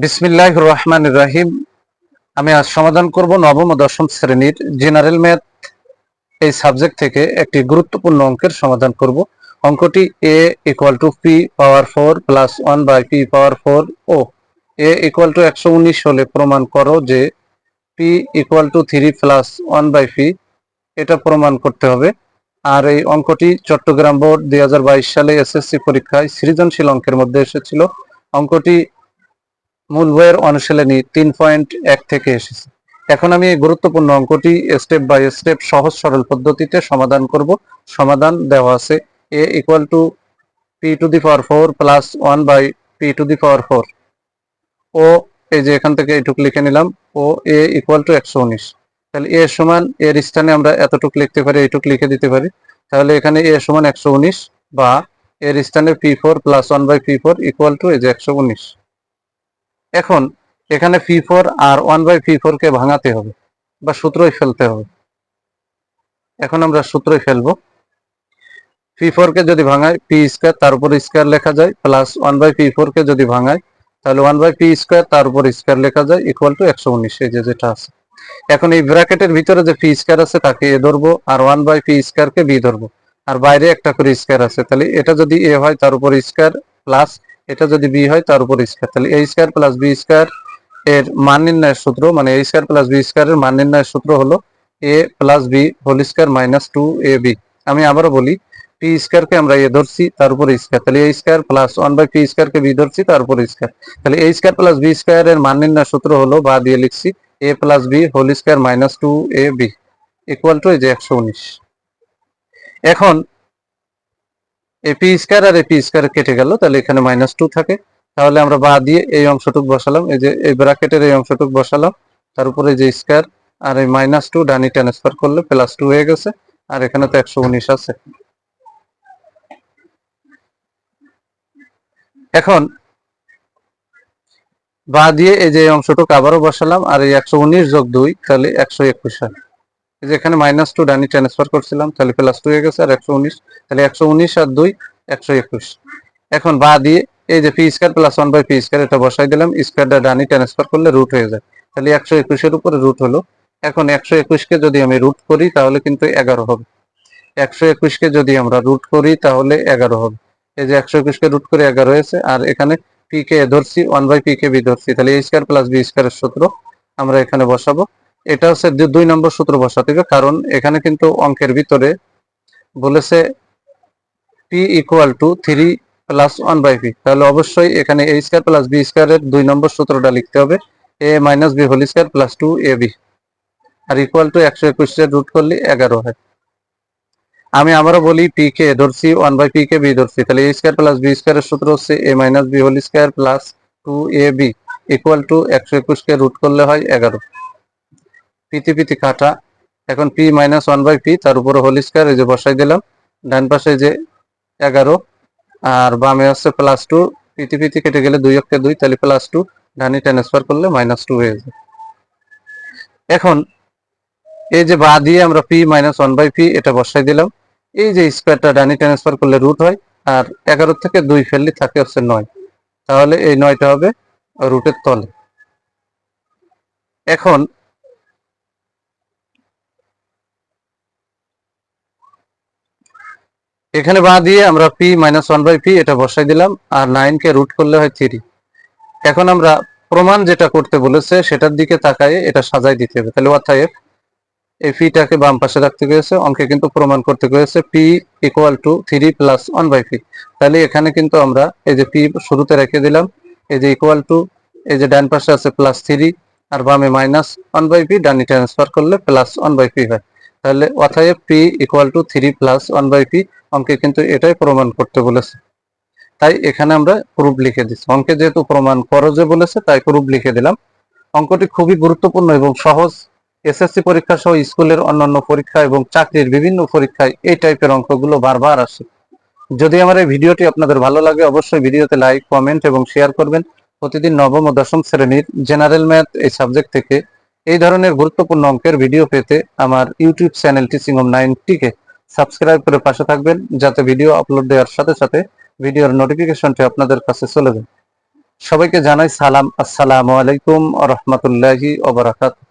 বিসমিল্লাহির রহমানির রহিম। আমি আজ সমাধান করব নবম ও দশম শ্রেণীর জেনারেল ম্যাথ এই সাবজেক্ট থেকে একটি গুরুত্বপূর্ণ অঙ্কের সমাধান করব। অঙ্কটি a equal to P power 4 plus 1 by P power 4 ও a ইকুয়াল টু 119 হলে প্রমাণ করো যে p equal to 3 plus 1 by P, এটা প্রমাণ করতে হবে। আর এই অঙ্কটি চট্টগ্রাম বোর্ড 2022 সালে এসএসসি পরীক্ষায় সৃজনশীল অঙ্কের মধ্যে এসেছিল। অঙ্কটি মূল বইয়ের অনুশীলনী 3.1 থেকে এসেছে। এখন আমি এই গুরুত্বপূর্ণ অঙ্কটি স্টেপ বাই স্টেপ সহজ সরল পদ্ধতিতে সমাধান করব। সমাধান দেওয়া আছে a equal to p to the power 4 plus 1 by p to the power 4 ও এই যে এখান থেকে এইটুকু লিখে নিলাম ও a ইকুয়াল টু 119। তাহলে a সমান এর স্থানে আমরা এতটুকু লিখতে পারি, এইটুকু লিখে দিতে পারি। তাহলে এখানে a সমান 119 বা এর স্থানে p4 plus 1 by p4 equal to এই যে 119। এখন এখানে p4 আর 1 বাই p4 কে ভাঙাতে হবে বা সূত্রই ফেলতে হবে। এখন আমরা সূত্রই ফেলবো। p4 কে যদি ভাঙাই p স্কয়ার তার উপর স্কয়ার লেখা যায়, প্লাস 1 বাই p4 কে যদি ভাঙাই তাহলে 1 বাই p স্কয়ার তার উপর স্কয়ার লেখা যায় ইকুয়াল টু 119, এই যে যেটা আছে। এখন এই ব্র্যাকেটের ভিতরে যে p স্কয়ার আছে তাকে a ধরবো আর 1 বাই p স্কয়ার কে b ধরবো, আর বাইরে একটা করে স্কয়ার আছে। তাহলে এটা যদি a হয় তার উপর স্কয়ার, প্লাস এটা যদি b হয় তার উপর স্কয়ার, তাহলে a square plus b square এর মান নির্ণয়ের সূত্র, মানে a স্কয়ার প্লাস b স্কয়ারের মান নির্ণয়ের সূত্র হলো a plus b whole square minus 2ab। আমি আবারও বলি, p স্কয়ার কে আমরা a ধরছি তার উপর স্কয়ার, তাহলে a square plus 1 by p square কে b ধরছি তার উপর স্কয়ার, তাহলে a square plus b square এর মান নির্ণয়ের সূত্র হলো বা দিয়ে লিখছি a plus b whole square minus 2ab equal to এই যে 119। এখন এই পি স্কয়ার আর এই পি স্কয়ার কেটে গেল, তাহলে এখানে মাইনাস 2 থাকে। তাহলে আমরা বা দিয়ে এই অংশটুক বসালাম, এই যে এই ব্র্যাকেটের এই অংশটুক বসালাম, তার উপরে যে স্কয়ার আর এই মাইনাস 2 ডানি ট্রান্সফার করলে প্লাস 2 হয়ে গেছে, আর এখানে তো 119 আছে। এখন বা দিয়ে এই যে অংশটুক আবারও বসালাম, আর এই 119 যোগ 2 তাহলে 121 হয়। এই যে এখানে মাইনাস 2 ডানি ট্রান্সফার করছিলাম, তাহলে প্লাস 2 হয়ে গেছে আর 119, তাহলে 119 আর 2 121। এখন বা দিয়ে এই যে P square plus 1 by P square এটা বসাই দিলাম, স্কয়ারটা ডানি ট্রান্সফার করলে রুট হয়ে যায়, তাহলে 121 এর উপরে রুট হলো। এখন 121 কে যদি আমি রুট করি তাহলে কিন্তু 11 হবে। 121 কে যদি আমরা রুট করি তাহলে 11 হবে। এই যে 121 কে রুট করে 11 হয়েছে, আর এখানে পি কে ধরছি 1 বাই পি কে বি ধরছি, তাহলে a স্কয়ার প্লাস বি স্কয়ারের সূত্র আমরা এখানে বসাবো। এটা হচ্ছে 2 নম্বর সূত্র বসাতে হবে, কারণ এখানে কিন্তু অঙ্কের ভিতরে বলেছে p equal to 3 plus 1 by P, তাহলে অবশ্যই এখানে a স্কয়ার প্লাস বি স্কয়ারের 2 নম্বর সূত্রটা লিখতে হবে, a minus B whole square plus 2ab, আর ইকুয়াল টু 121 এর রুট করলে 11 হয়। আমি আবারও বলি, p কে ধরছি 1 বাই পি কে বি ধরছি, তাহলে a স্কয়ার প্লাস বি স্কয়ারের সূত্র হচ্ছে a minus B whole square plus 2ab equal to 121 কে রুট করলে হয় 11। পিতি পিতি কাটা। এখন p মাইনাস 1 বাই পি তার উপরে হোল স্কয়ার এই যে বসাই দিলাম, ডান পাশে যে 11 আর বামে হচ্ছে প্লাস 2, পিতি পিতি কেটে গেলে 2 অক্ষে 2, তাহলে প্লাস 2 ডানি ট্রান্সফার করলে মাইনাস 2 হয়ে যায়। এখন এই যে বা দিয়ে আমরা p মাইনাস 1 বাই পি এটা বসাই দিলাম, এই যে স্কয়ারটা ডানি ট্রান্সফার করলে রুট হয়, আর 11 থেকে 2 ফেললে থাকে হচ্ছে 9, তাহলে এই 9টা হবে রুটের তলে। এখন এখানে বা দিয়ে আমরা p মাইনাস 1 বাই পি এটা বসাই দিলাম, আর 9 কে রুট করলে হয় 3। এখন আমরা প্রমাণ যেটা করতে বলেছে সেটার দিকে তাকায় এটা সাজাই দিতে হবে। তাহলে অতএব এই পিটাকে বাম পাশে রাখতে গিয়েছে, অঙ্কে কিন্তু প্রমাণ করতে গিয়েছে p equal to 3 plus 1 by P. তাহলে এখানে কিন্তু আমরা এই যে p শুরুতে রেখে দিলাম, এই যে ইকুয়াল টু এই যে ডান পাশে আছে প্লাস 3 আর বামে মাইনাস 1 বাই পি, ডানি ট্রান্সফার করলে প্লাস 1 বাই পি হয়। তাহলে অতএব p equal to 3 plus 1 by P, অঙ্কে কিন্তু এটাই প্রমাণ করতে বলেছে, তাই এখানে আমরা প্রুফ লিখে দিচ্ছি। অঙ্কে যেহেতু প্রমাণ করো যে বলেছে তাই প্রুফ লিখে দিলাম। অঙ্কটি খুবই গুরুত্বপূর্ণ এবং সহজ। এসএসসি পরীক্ষা সহ স্কুলের অন্যান্য পরীক্ষা এবং চাকরির বিভিন্ন পরীক্ষায় এই টাইপের অঙ্কগুলো বারবার আসে। যদি আমার এই ভিডিওটি আপনাদের ভালো লাগে অবশ্যই ভিডিওতে লাইক, কমেন্ট এবং শেয়ার করবেন। প্রতিদিন নবম ও দশম শ্রেণীর জেনারেল ম্যাথ এই সাবজেক্ট থেকে এই ধরনের গুরুত্বপূর্ণ অঙ্কের ভিডিও পেতে আমার ইউটিউব চ্যানেল টিচিং অফ 9টিকে সাবস্ক্রাইব করে পাশে থাকবেন, যাতে ভিডিও আপলোড দেওয়ার সাথে সাথে ভিডিওর নোটিফিকেশনটি আপনাদের কাছে চলে যায়। সবাইকে জানাই সালাম, আসসালামু আলাইকুম ওয়া রাহমাতুল্লাহি ওয়া বারাকাতুহু।